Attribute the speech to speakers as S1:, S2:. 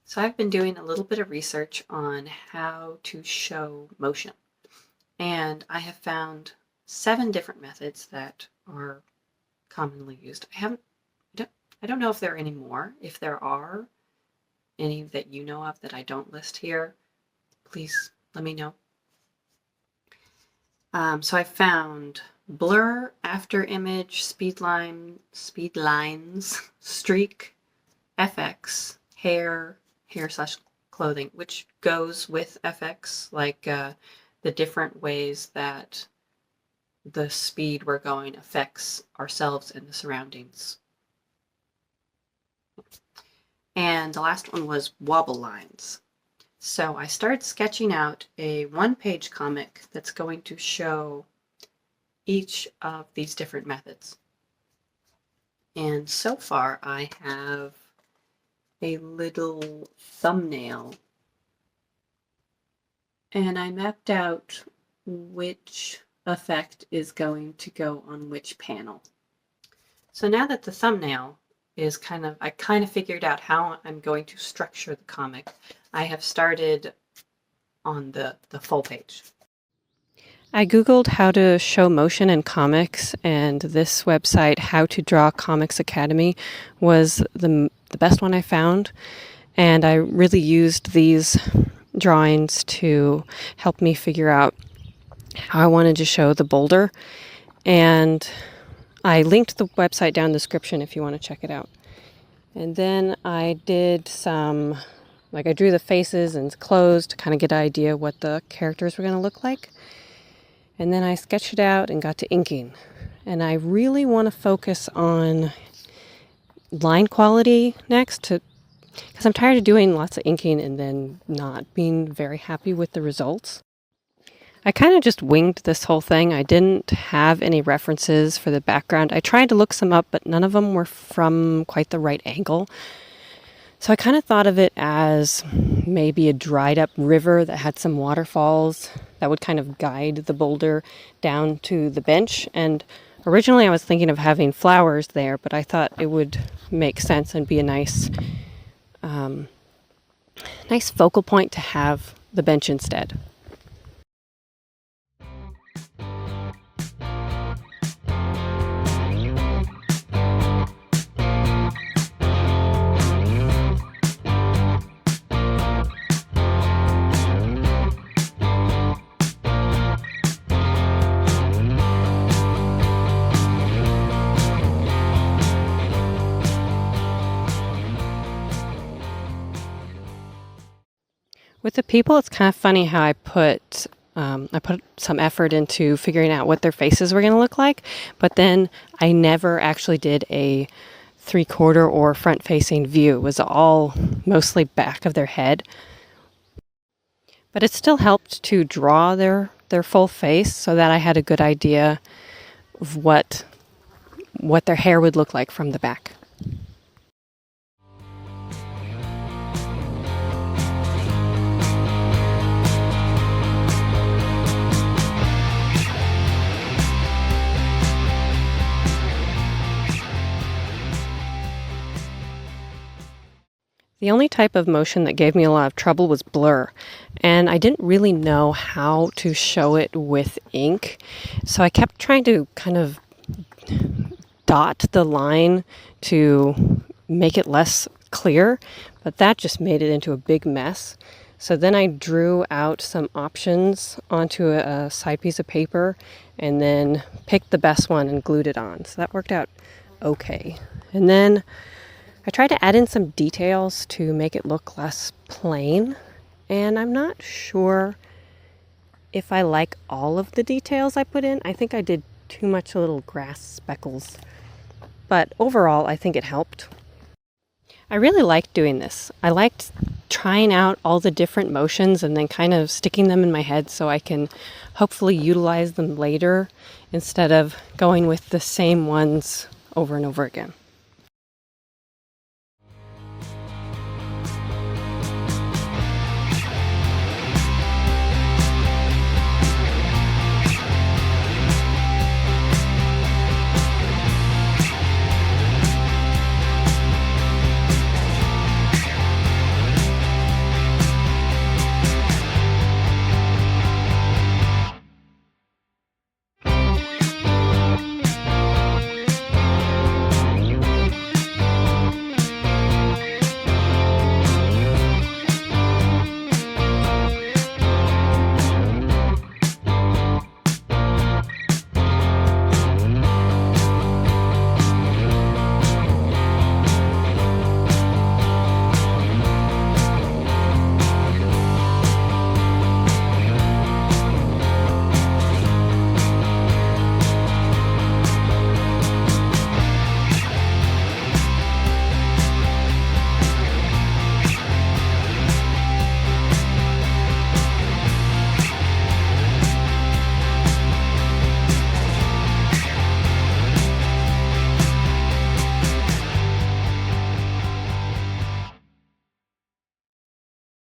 S1: So I've been doing a little bit of research on how to show motion, and I have found 7 different methods that are commonly used. I don't know if there are any more. If there are any that you know of that I don't list here, please let me know. So I found blur, after image, speed lines, streak, FX, hair/clothing, which goes with FX, like the different ways that the speed we're going affects ourselves and the surroundings. And the last one was wobble lines. So I started sketching out a 1-page comic that's going to show each of these different methods. And so far I have a little thumbnail, and I mapped out which effect is going to go on which panel. So now that the thumbnail is I kind of figured out how I'm going to structure the comic, I have started on the full page. I googled how to show motion in comics, and this website, How to Draw Comics Academy, was the best one I found. And I really used these drawings to help me figure out how I wanted to show the boulder. And I linked the website down in the description if you want to check it out. And then I did I drew the faces and clothes to kind of get an idea what the characters were going to look like. And then I sketched it out and got to inking. And I really want to focus on line quality next, because I'm tired of doing lots of inking and then not being very happy with the results. I kind of just winged this whole thing. I didn't have any references for the background. I tried to look some up, but none of them were from quite the right angle. So I kind of thought of it as maybe a dried up river that had some waterfalls that would kind of guide the boulder down to the bench. And originally I was thinking of having flowers there, but I thought it would make sense and be a nice focal point to have the bench instead. With the people, it's kind of funny how I put some effort into figuring out what their faces were going to look like, but then I never actually did a 3/4 or front-facing view. It was all mostly back of their head. But it still helped to draw their full face so that I had a good idea of what their hair would look like from the back. The only type of motion that gave me a lot of trouble was blur, and I didn't really know how to show it with ink, so I kept trying to kind of dot the line to make it less clear, but that just made it into a big mess. So then I drew out some options onto a side piece of paper and then picked the best one and glued it on. So that worked out okay. And then I tried to add in some details to make it look less plain, and I'm not sure if I like all of the details I put in. I think I did too much little grass speckles, but overall I think it helped. I really liked doing this. I liked trying out all the different motions and then kind of sticking them in my head so I can hopefully utilize them later instead of going with the same ones over and over again.